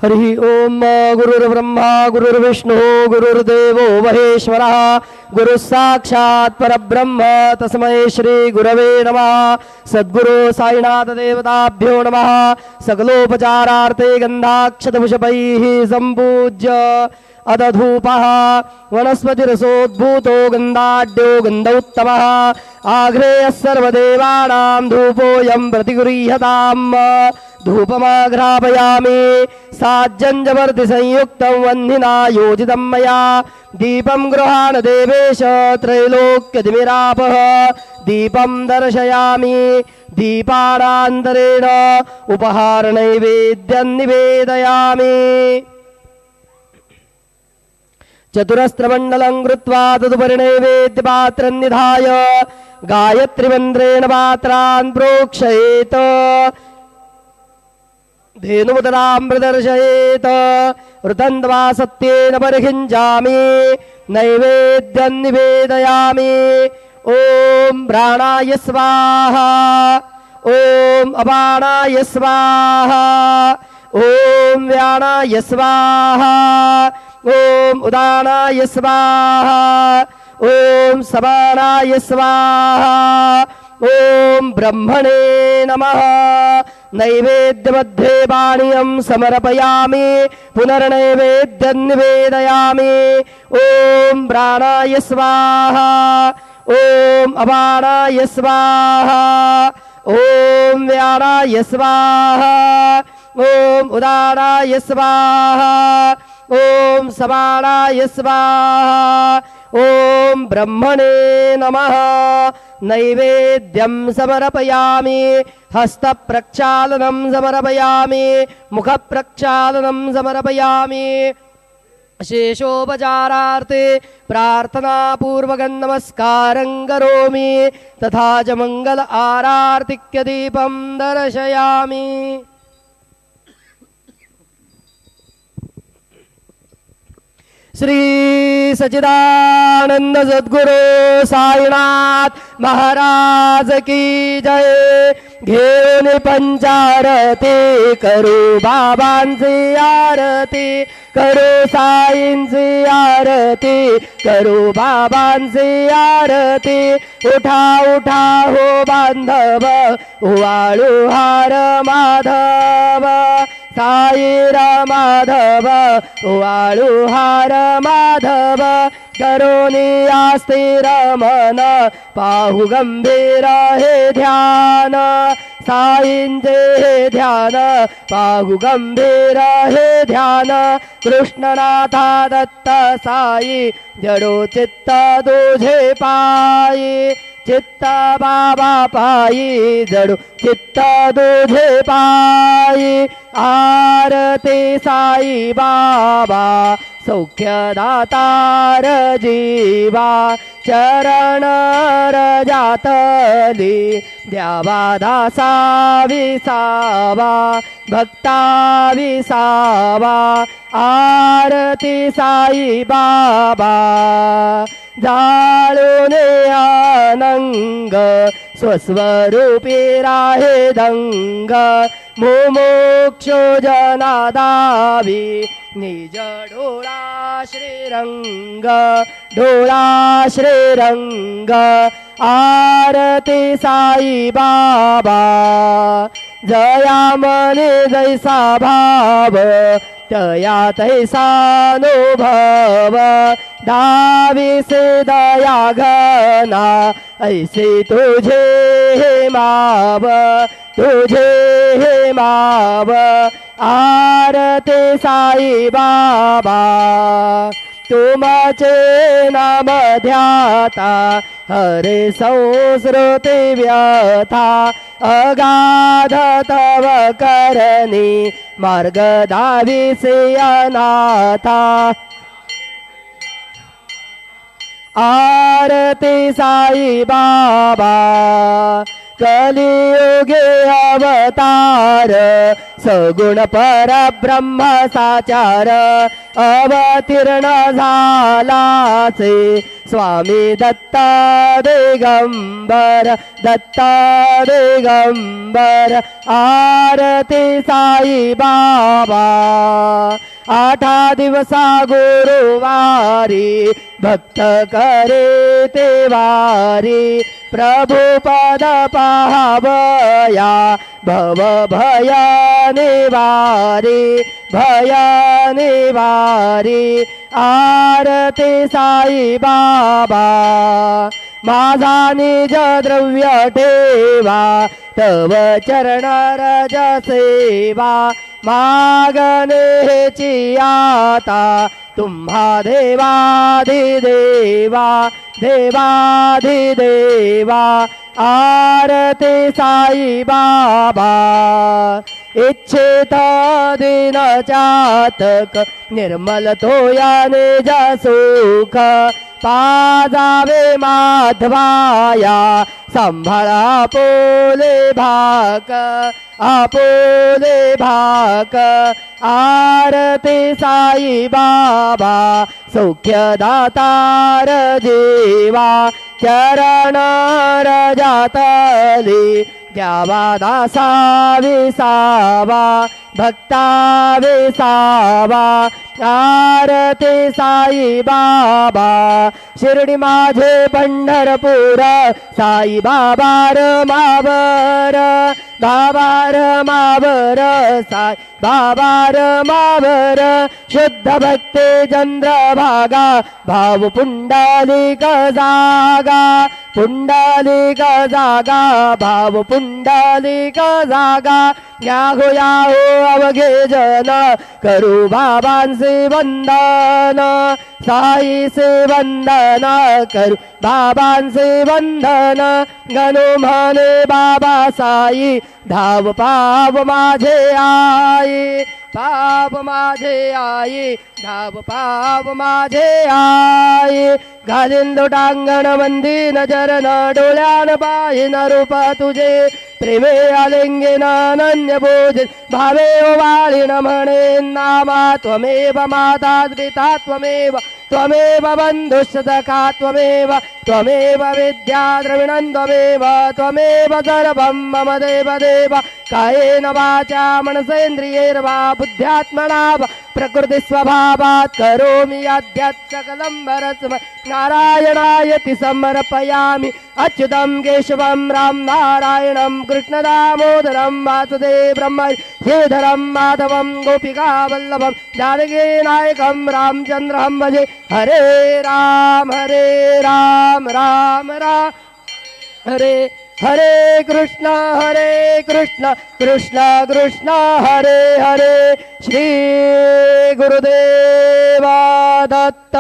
हरि ओम गुरुर्ब्रह्मा गुरुर्विष्णु गुरुर्देवो महेश्वरः गुरुः साक्षात् परब्रह्म तस्मै श्री गुरवे नमः। सद्गुरु साईनाथ देवताभ्यो नमः। सकलोपचारार्थे गन्धाक्षतपुष्पैः सम्पूज्य अदधूपः वनस्पतिरसोद्भूतो गन्धाढ्यो गन्धोत्तमः आग्रेयः सर्वदेवानां धूपोऽयं प्रतिगृह्यताम्। धूपमाघ्रापयामि साज्जंजवर्ति संयुक्तं वह्निना योजितं मया दीपं गृहाण देवेश त्रैलोक्यतिमिरापः दीपं दर्शयामि दीपानान्तरेण उपहारनैवेद्यं निवेदयामि। चतुरस्त्रमण्डलं कृत्वा तदुपरि नैवेद्यपात्रं निधाय गायत्रीमन्त्रेण पात्रान् प्रोक्षयेत् धेनुमुदरां प्रदर्शयेत् ऋतन्द्वा सत्येन परिहिञ्जामि नैवेद्यं निवेदयामि। ॐ प्राणाय स्वाहा ॐ अपानाय स्वाहा ॐ व्यानाय स्वाहा ॐ उदानाय स्वाहा ॐ समानाय स्वाहा ॐ ब्रह्मणे नमः। नैवेद्यमध्ये पानीयं समर्पयामि पुनर्नैवेद्यं निवेदयामि। ॐ प्राणाय स्वाहा ॐ अपानाय स्वाहा ॐ व्यानाय स्वाहा ॐ उदानाय स्वाहा ॐ समानाय स्वाहा ॐ ब्रह्मणे नमः। नैवेद्यं समर्पयामि हस्तप्रक्षालनं समर्पयामि मुखप्रक्षालनं समर्पयामि। शेषोपचारार्थे प्रार्थनापूर्वकं नमस्कारं करोमि तथा च मंगल आरार्तिक्यदीपं दर्शयामि। श्री सच्चिदानंद सद्गुरु साईनाथ महाराज की जय। घेऊन पंचारती करू बाबांची आरती करू साईंची आरती करू बाबांची आरती। उठा उठा हो बांधव उवाळू हार माधव साई माधव वाळू हार माधव करोनी आस्थिर मन पाहु गंभीर हे ध्यान साईंचे हे ध्यान पाहु गंभीर हे ध्यान। कृष्णनाथा दत्त साई जडो चित्त तुझे पायी चित्त बाबा पायी जडो चित्त तुझे पायी। आरती साई बाबा सौख्यदातार जीवा चरण रजातली द्यावा दासा विसावा भक्ता विसावा। आरती साई बाबा जाळून आनंग स्वस्वरूपी राहे दंग मुमुक्षु जनादावी निज डोळा श्रीरंग डोळा श्रीरंग। आरती साई बाबा जया मने जैसा भाव तया तैसानुभव दाविसे दया घना ऐसे तुझे हे माव तुझे हे माव। आरती साई बाबा तुमचे नाम ध्याता हरे संस्कृती व्यथा अगाध तव करणी मार्ग दाविसे अनाथा। आरती साई बाबा कलियुगे अवतार सगुण परब्रह्म साचार अवतीर्ण झालाचे स्वामी दत्ता दिगंबर दत्ता दिगंबर आरती साई बाबा 8 दिवसा गुरुवारी भक्त करे ते वारी प्रभु पद पाहावया भव भय निवारी भय निवारी आरती साई बाबा माझा निज द्रव्य ठेवा तव चरण रज सेवा मागणेची आता तुम्हा देवाधिदेवा देवाधिदेवा आरती साई बाबा इच्छित दिन चातक निर्मल तोया निज सुख पाजावे माधवाया संभाळा आपोले भाक आपोले भाक आरती साई बाबा सौख्य दातार जीवा चरण रजातली द्यावा दासा विसावा भक्ता विसावा आरती साई बाबा शिर्डी माझे पंढरपूर साई बाबार मावर बाबार मावर साई बाबार मावर शुद्ध भक्ती चंद्रभागा भाव पुंडलिक जागा पुंडलिक जागा भाव पुंडलिक जागा याहो याहो अवघे जन करू बाबांचे वंदन साई से वंदन करू बाबांचे वंदन गणो म्हणे बाबा साई धाव पाव माझे आई पाप माझे आई धाव पाप माझे आई घालीन लोटांगण मंदी नजर न डोळ्यान पाहिन रूप तुझे प्रेमे आलिंगन अनन्य बोधित भावे ओवाळीन म्हणे नामा त्वमेव माता पिता त्वमेव त्वमेव बंधुसखा त्वमेव त्वमेव विद्या द्रविणं त्वमेव त्वमेव सर्वं मम देव देव कायेन वाचा मनसेन्द्रियैर्वा बुद्ध्यात्मना प्रकृति स्वभावात् करोमि यद्यत् सकलं परस्मै नारायणायति समर्पयामि अच्युतं केशवं राम नारायणं कृष्णदामोदरं वासुदेव ब्रह्म श्रीधरं माधवं गोपिका वल्लभं जानकी नायकं रामचन्द्रं भजे हरे राम राम राम हरे हरे कृष्ण कृष्ण कृष्ण हरे हरे श्री गुरुदेवा दत्त।